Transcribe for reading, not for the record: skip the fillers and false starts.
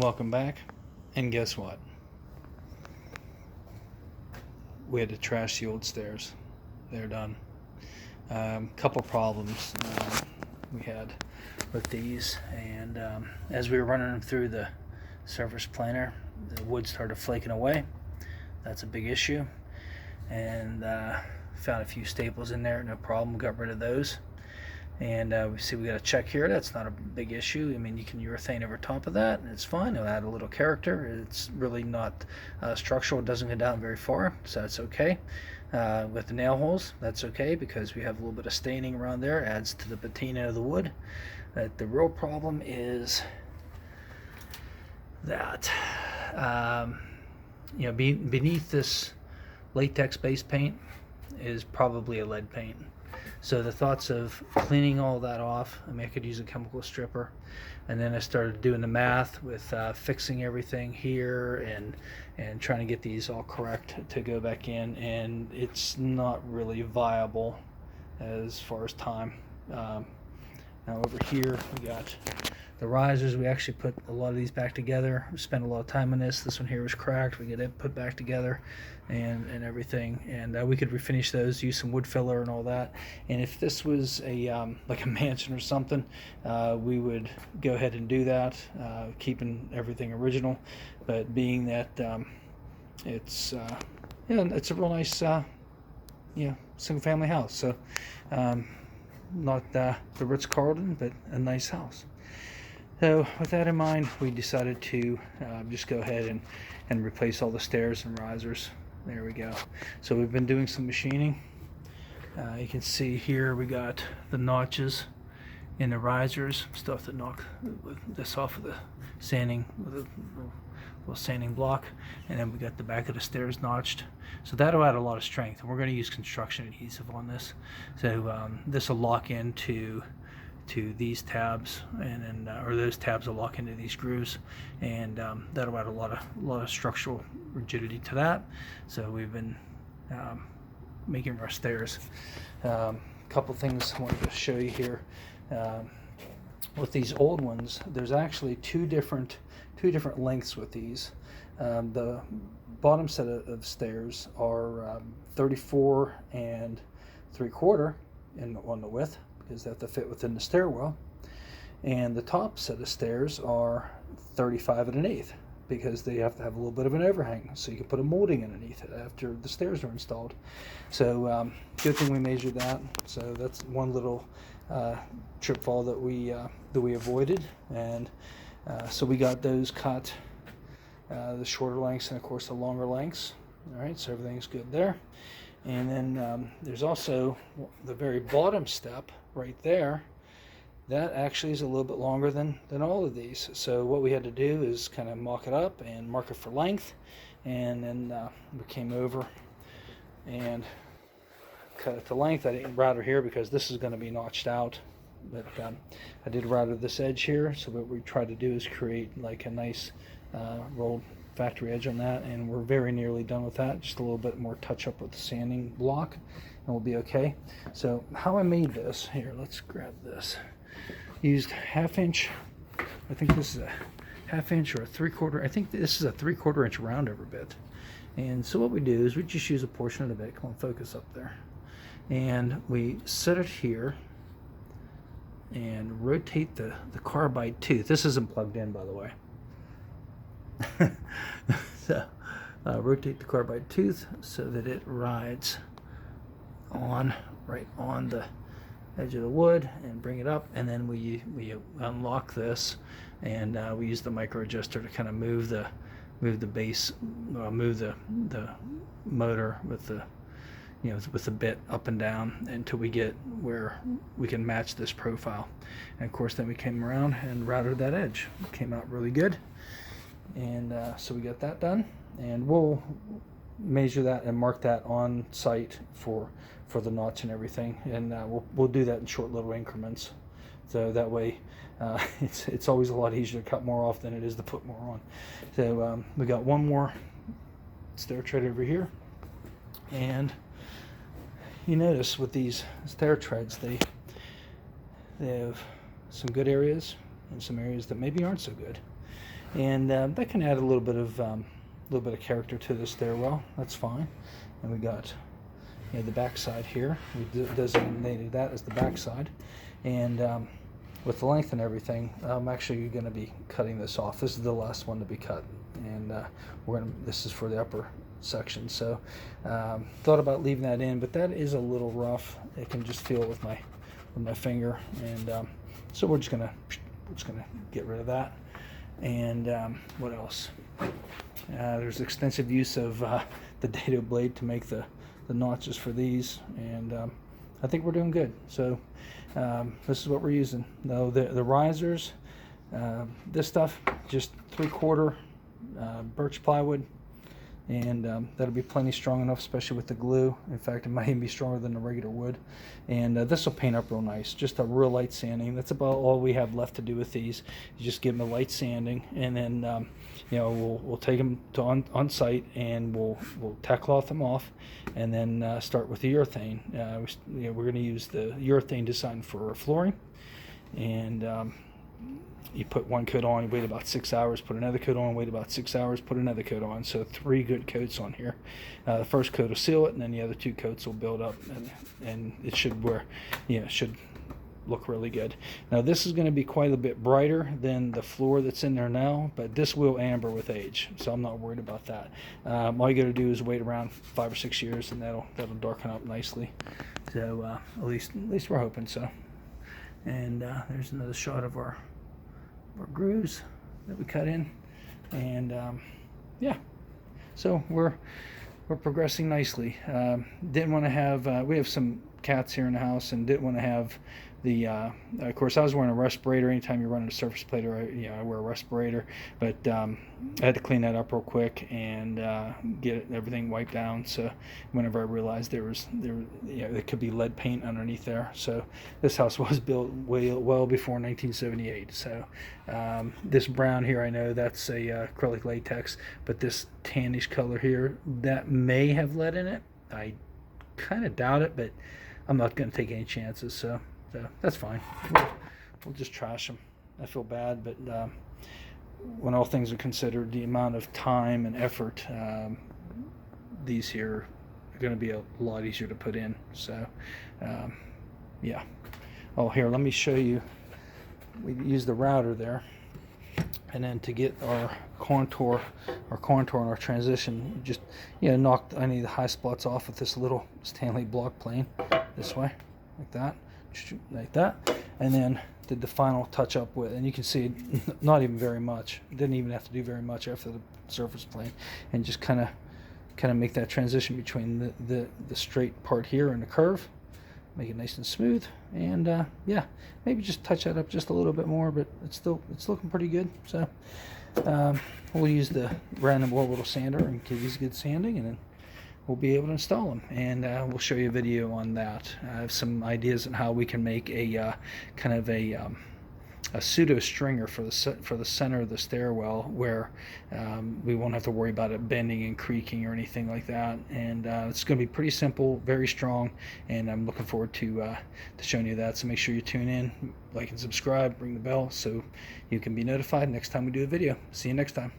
Welcome back. And guess what? We had to trash the old stairs. They're done. Couple problems we had with these, and as we were running them through the surface planer, the wood started flaking away. That's a big issue. And found a few staples in there, no problem, got rid of those. And we see we got a check here. That's not a big issue. I mean, you can urethane over top of that, and it's fine. It'll add a little character. It's really not structural. It doesn't go down very far, so that's okay. With the nail holes, that's okay because we have a little bit of staining around there. Adds to the patina of the wood. The real problem is that beneath this latex base paint is probably a lead paint. So the thoughts of cleaning all that off, I mean, I could use a chemical stripper, and then I started doing the math with fixing everything here and trying to get these all correct to go back in, and it's not really viable as far as time. Now over here we got the risers. We actually put a lot of these back together. We spent a lot of time on this. This one here was cracked. We get it put back together and everything. And we could refinish those, use some wood filler and all that. And if this was a like a mansion or something, we would go ahead and do that, keeping everything original. But being that it's it's a real nice single family house. So not the Ritz-Carlton, but a nice house. So with that in mind, we decided to just go ahead and replace all the stairs and risers. There we go. So we've been doing some machining. You can see here we got the notches in the risers. Still have to knock this off of the sanding with a little sanding block, and then we got the back of the stairs notched. So that'll add a lot of strength, and we're going to use construction adhesive on this. So this will lock into these tabs, and then or those tabs will lock into these grooves, and that'll add a lot of structural rigidity to that. So we've been making our stairs. Couple things I wanted to show you here. With these old ones, there's actually two different lengths with these. The bottom set of stairs are 34 and 3/4 on the width, because they have to fit within the stairwell, and the top set of stairs are 35 and 1/8 because they have to have a little bit of an overhang so you can put a molding underneath it after the stairs are installed. So good thing we measured that. So that's one little trip fall that we avoided, and so we got those cut, the shorter lengths and of course the longer lengths. All right, so everything's good there. And then there's also the very bottom step right there. That actually is a little bit longer than all of these. So what we had to do is kind of mock it up and mark it for length. And then we came over and cut it to length. I didn't router here because this is going to be notched out. But I did router this edge here. So what we tried to do is create like a nice rolled factory edge on that, and we're very nearly done with that. Just a little bit more touch up with the sanding block and we'll be okay. So how I made this here, let's grab this. Used 1/2 inch, I think this is a 1/2 inch or a 3/4, I think this is a 3/4 inch roundover bit. And so what we do is we just use a portion of the bit. Come on, focus up there. And we set it here and rotate the carbide tooth. This isn't plugged in, by the way. So rotate the carbide tooth so that it rides right on the edge of the wood, and bring it up, and then we unlock this, and we use the micro adjuster to kind of move the base, move the motor with the bit up and down until we get where we can match this profile. And of course then we came around and routed that edge. It came out really good. And so we got that done, and we'll measure that and mark that on site for the notch and everything, and we'll do that in short little increments, so that way it's always a lot easier to cut more off than it is to put more on. So we got one more stair tread over here, and you notice with these stair treads they have some good areas and some areas that maybe aren't so good. and that can add a little bit of character to the stairwell. That's fine. And we got the back side here. We designated that as the back side, and with the length and everything, I'm actually going to be cutting this off. This is the last one to be cut, and this is for the upper section. So thought about leaving that in, but that is a little rough. I can just feel it with my finger, and so we're just gonna get rid of that. And what else? There's extensive use of the dado blade to make the notches for these, and I think we're doing good. So this is what we're using. Now the risers, this stuff, just 3/4 birch plywood, and that'll be plenty strong enough, especially with the glue. In fact, it might even be stronger than the regular wood. And this will paint up real nice. Just a real light sanding. That's about all we have left to do with these. You just give them a light sanding, and then we'll take them to on site, and we'll tack cloth them off, and then start with the urethane. We're going to use the urethane designed for flooring, and you put one coat on, you wait about 6 hours, put another coat on, wait about 6 hours, put another coat on. So 3 good coats on here. The first coat will seal it, and then the other 2 coats will build up, and it should should look really good. Now this is going to be quite a bit brighter than the floor that's in there now, but this will amber with age, so I'm not worried about that. All you got to do is wait around 5 or 6 years, and that'll darken up nicely. So at least we're hoping so. And there's another shot of our grooves that we cut in, and so we're progressing nicely. Didn't want to have we have some cats here in the house, and didn't want to have the of course I was wearing a respirator. Anytime you're running a surface plater, I wear a respirator, but I had to clean that up real quick and get everything wiped down. So whenever I realized there could be lead paint underneath there. So this house was built well before 1978. So this brown here, I know that's a acrylic latex, but this tannish color here, that may have lead in it. I kind of doubt it, but I'm not going to take any chances. So that's fine. We'll just trash them. I feel bad, but when all things are considered, the amount of time and effort, these here are going to be a lot easier to put in. So yeah. Oh, here, let me show you. We use the router there, and then to get our contour and our transition, just knocked any of the high spots off with this little Stanley block plane this way, like that, and then did the final touch up with, and you can see not even very much. Didn't even have to do very much after the surface plane, and just kind of make that transition between the straight part here and the curve, make it nice and smooth, and maybe just touch that up just a little bit more, but it's looking pretty good. So we'll use the random orbital sander and give these good sanding, and then we'll be able to install them, and we'll show you a video on that. I have some ideas on how we can make a kind of a pseudo stringer for the center of the stairwell, where we won't have to worry about it bending and creaking or anything like that. And it's going to be pretty simple, very strong, and I'm looking forward to showing you that. So make sure you tune in, like and subscribe, ring the bell so you can be notified next time we do a video. See you next time.